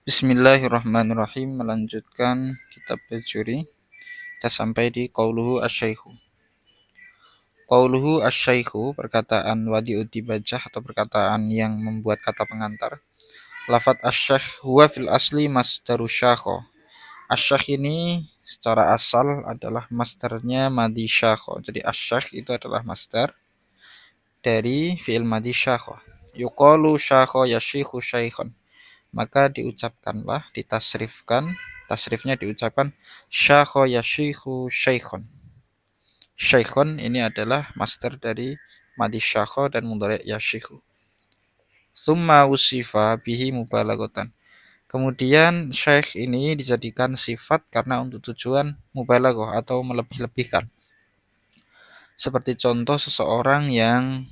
Bismillahirrahmanirrahim. Melanjutkan kitab Bajuri. Kita sampai di qauluhu asy-syaikhu. Qauluhu asy-syaikhu, perkataan wadi'udibajah atau perkataan yang membuat kata pengantar. Lafat asy-syaikh huwa fil asli masdaru syakho. Asy-syaikh ini secara asal adalah masdarnya madi syakho. Jadi asy-syaikh itu adalah masdar dari fi'il madi syakho. Yuqalu syakho yasyikhu syaikhon. Maka diucapkanlah, ditasrifkan, tasrifnya diucapkan syakho yasyikhu syaikhon. Syaikhon ini adalah masdar dari madi syakho dan mudhari' yasyikhu. Summa usifa bihi mubalaghatan. Kemudian syaikh ini dijadikan sifat karena untuk tujuan mubalaghah atau melebih-lebihkan. Seperti contoh seseorang yang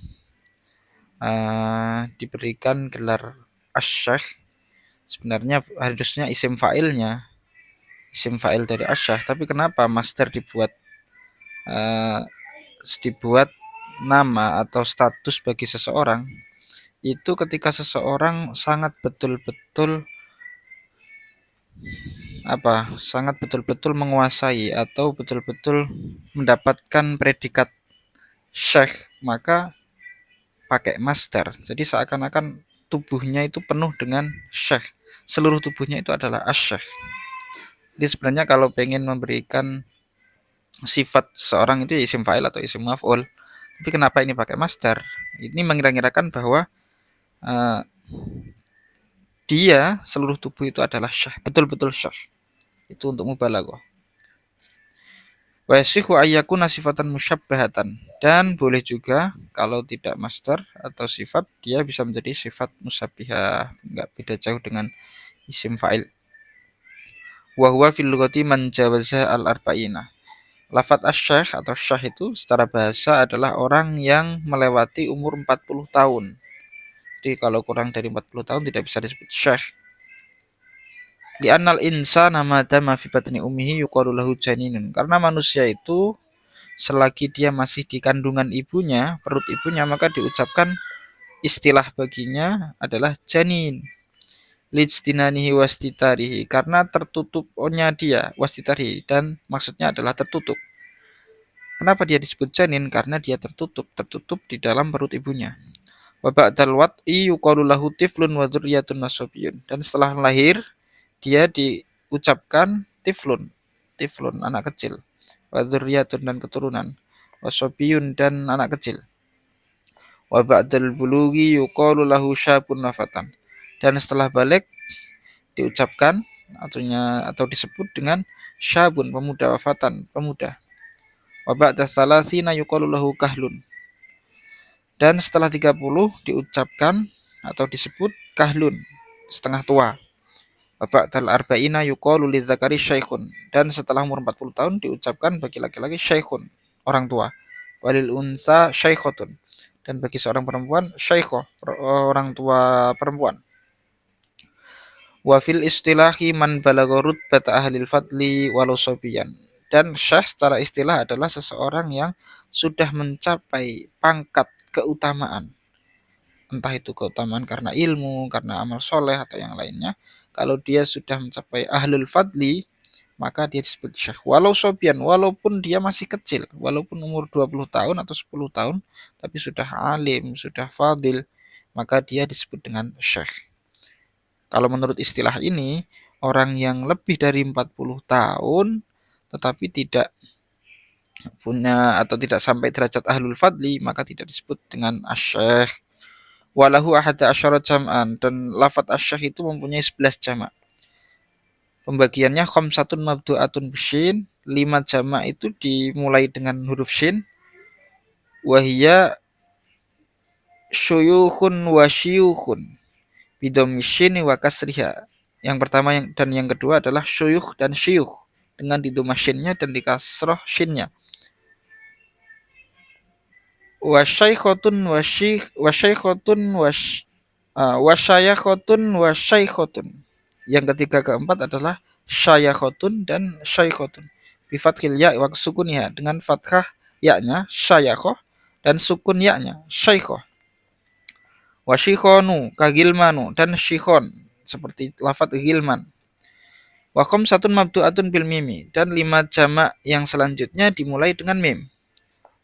diberikan gelar asy-syaikh, sebenarnya harusnya isim fa'ilnya, isim fa'il dari asy-syaikh, tapi kenapa masdar dibuat nama atau status bagi seseorang? Itu ketika seseorang sangat betul-betul menguasai atau betul-betul mendapatkan predikat syekh, maka pakai masdar. Jadi seakan-akan tubuhnya itu penuh dengan syekh. Seluruh tubuhnya itu adalah asy-syekh. Jadi sebenarnya kalau pengen memberikan sifat seorang itu isim fa'il atau isim maf'ul. Tapi kenapa ini pakai masdar? Ini mengira-ngirakan bahwa dia seluruh tubuh itu adalah syekh, betul-betul syekh. Itu untuk mubalaghah. Wa yasihu ayyakuna sifatan musyabbahatan, dan boleh juga kalau tidak masdar atau sifat dia bisa menjadi sifat musyabbihah, enggak beda jauh dengan isim fa'il. Wa huwa fil lughati man jawaza al-arba'ina. Lafat asy-syaikh atau syekh itu secara bahasa adalah orang yang melewati umur 40 tahun. Jadi kalau kurang dari 40 tahun tidak bisa disebut syekh. Li'annal insana ma dama fi batni ummihi yuqalu lahu janinun. Karena manusia itu selagi dia masih di kandungan ibunya, perut ibunya, maka diucapkan istilah baginya adalah janin. Lijtinanihi wastitarihi, karena tertutupnya dia, wastitarihi, dan maksudnya adalah tertutup. Kenapa dia disebut janin? Karena dia tertutup di dalam perut ibunya. Wa ba'dal wat'i yuqalu lahu tiflun wa dzurriyyatun nasabiyyun. Dan setelah lahir dia diucapkan tiflun, anak kecil, wa dzurriyyatun dan keturunan, wasabiyyun dan anak kecil. Wa ba'dal bulughi yuqalu lahu syabun nafatan. Dan setelah balik diucapkan atau disebut dengan syabun, pemuda, wafatan, pemuda. Wa ba'da tsalatsina yuqalu lahu kahlun. Dan setelah 30 diucapkan atau disebut kahlun, setengah tua. Wa ba'dal arba'ina yuqalu lidzakari syaikhun. Dan setelah umur 40 tahun diucapkan bagi laki-laki syaikhun, orang tua. Walil unsa syaikhotun. Dan bagi seorang perempuan syaikhoh, orang tua perempuan. Wa fil istilahi man balagha rutbata ahlil fadli walau sabiyan. Dan syekh secara istilah adalah seseorang yang sudah mencapai pangkat keutamaan. Entah itu keutamaan karena ilmu, karena amal soleh, atau yang lainnya. Kalau dia sudah mencapai ahlul fadli, maka dia disebut syekh. Walau sobian, walaupun dia masih kecil, walaupun umur 20 tahun atau 10 tahun, tapi sudah alim, sudah fadil, maka dia disebut dengan syekh. Kalau menurut istilah ini, orang yang lebih dari 40 tahun tetapi tidak punya atau tidak sampai derajat ahlul fadli, maka tidak disebut dengan asy-syekh. Walahu ahada asyara jam'an, dan lafadz asy-syekh itu mempunyai 11 jamak. Pembagiannya khamsatun mabdu'atun bisyin, 5 jamak itu dimulai dengan huruf syin. Wahiyya syuyukhun wa syuyukhun bidhammi syin wa kasriha. Yang pertama dan yang kedua adalah syuyukh dan syuyukh dengan didhamma syinnya dan dikasroh syinnya. Wa syaikhotun wa syaikhotun wa syayakhotun wa syaikhotun. Yang ketiga keempat adalah syayakhotun dan syaikhotun. Bi fathil ya wa sukuniha, dengan fathah ya-nya syayakhoh dan sukun ya-nya syaikhoh. Wa syikhonu kagilmanu, dan syikhon seperti lafadz ghilman. Wa khamsatun mabdu'atun bil mimi, dan 5 jamak yang selanjutnya dimulai dengan mim.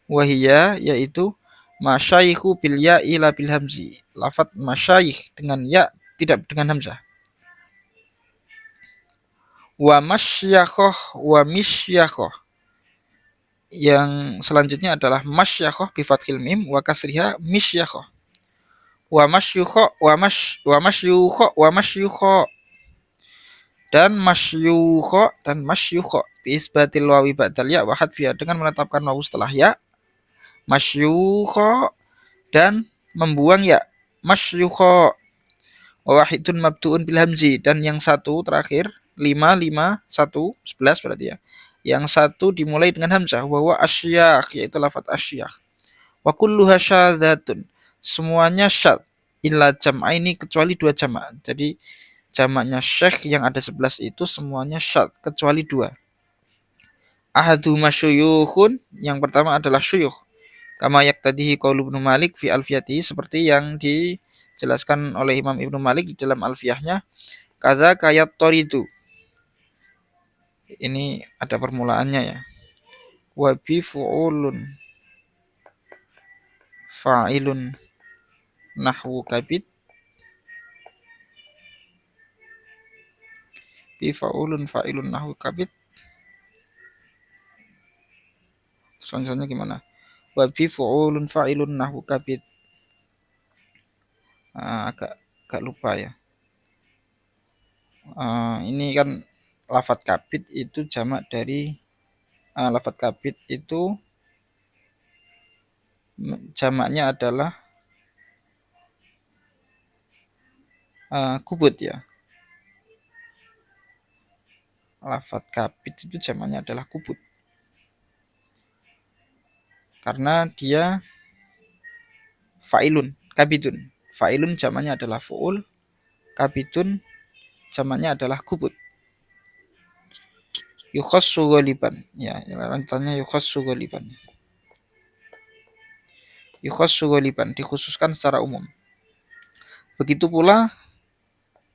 Wahia, yaitu masyayikhu bil ya'i la bil hamzi. Lafadz masyayikh dengan ya, tidak dengan hamzah. Wa masyakhoh wa misyakhoh. Yang selanjutnya adalah masyakhoh bi fathil mim wa kasriha misyakhoh. Wa masyukho wa masyukho dan masyukho bi isbatil wawi ba'dal ya wa hadfiha, dengan menetapkan wawu setelah ya. Masyukho dan membuang ya. Masyukho wa wahidun mabdu'un bil hamzi, dan yang satu terakhir 5 1 11 berarti ya. Yang satu dimulai dengan hamzah, wa asyakh, yaitu lafadz asyakh. Wa kulluha syadzatun, semuanya syad, illa jam'aini, kecuali 2 jamak. Jadi jamaknya syekh yang ada 11 itu semuanya syad kecuali 2. Ahaduma syuyukhun, yang pertama adalah syuyukh. Kama yaktadihi qaulu Ibnu Malik fi alfiyatihi, seperti yang dijelaskan oleh Imam Ibnu Malik di dalam alfiyahnya. Kaza kayat toridu. Ini ada permulaannya ya. Wa bi fu'ulun fa'ilun nahwu kabid. Bi fa'ulun fa'ilun nahwu kabid. Selanjutnya gimana? Wa bi fu'ulun fa'ilun nahwu kabid. Agak lupa ya. Ini kan lafadz kabid itu jamak dari lafadz kabid itu jamaknya adalah kubut ya. Lafadz kabid itu jamaknya adalah kubut, karena dia fa'ilun, kabidun. Fa'ilun jamaknya adalah fu'ul, kabidun jamaknya adalah kubut. Yukhassu ghaliban, ya, lanjutannya yukhassu ghaliban. Yukhassu ghaliban, dikhususkan secara umum. Begitu pula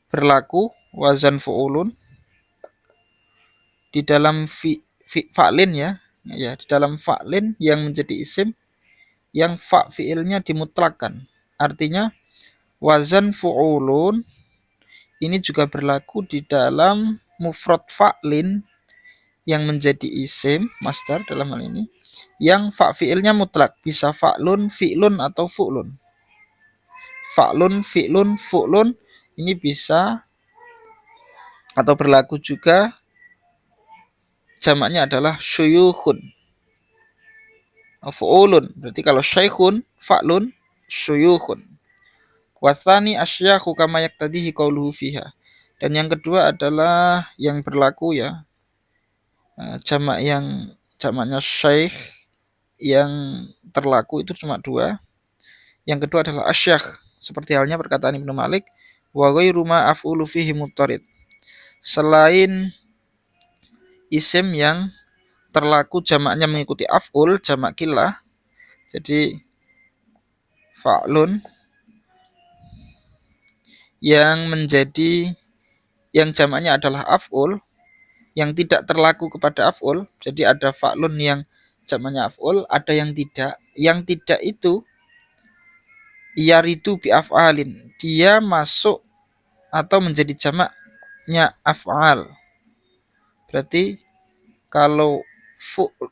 berlaku wazan fu'ulun di dalam fa'lin ya, di dalam fa'lin yang menjadi isim yang fa fi'ilnya dimutlakkan. Artinya wazan fu'ulun ini juga berlaku di dalam mufrad fa'lin yang menjadi isim masdar dalam hal ini, yang fa fi'ilnya mutlak, bisa fa'lun, fi'lun atau fu'lun. Fa'lun, fi'lun, fu'lun ini bisa atau berlaku juga jamaknya adalah syuyukhun. Fu'ulun, berarti kalau syaikhun, fa'lun, syuyukhun. Wasani asyakhu kama yaktadihi qauluhu fiha. Dan yang kedua adalah yang berlaku ya, jamaknya syaikh yang terlaku itu cuma 2. Yang kedua adalah asyakh, seperti halnya perkataan Ibnu Malik, wa ghairu ma af'ulu fihi muttarid. Selain isim yang terlaku jamaknya mengikuti af'ul, jamak killah. Jadi fa'lun yang jamaknya adalah af'ul, yang tidak terlaku kepada af'ul. Jadi ada fa'lun yang jamaknya af'ul, ada yang tidak. Yang tidak itu yaridu bi af'alin, dia masuk atau menjadi jamaknya af'al. Berarti kalau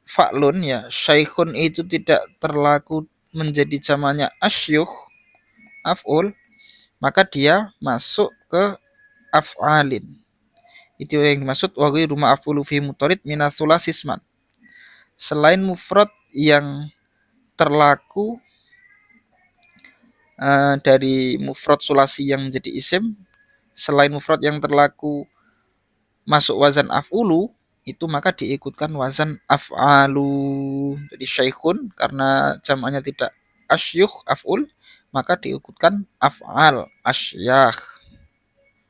fa'lun ya, syaikhun itu tidak terlaku menjadi jamaknya asyukh, af'ul, maka dia masuk ke af'alin. Itu yang dimaksud wa ghairu ma'fulu fi mutarid minas sulasisman. Selain mufrad yang terlaku dari mufrad sulasi yang menjadi isim, selain mufrad yang terlaku masuk wazan af'ulu, itu maka diikutkan wazan af'alu. Jadi syaikhun karena jamaknya tidak asyukh, af'ul, maka diikutkan af'al, asyakh.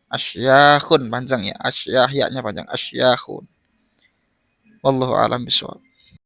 Asyakhun panjang ya, asyah, ya-nya panjang, asyakhun. Wallahu a'lam bishawab.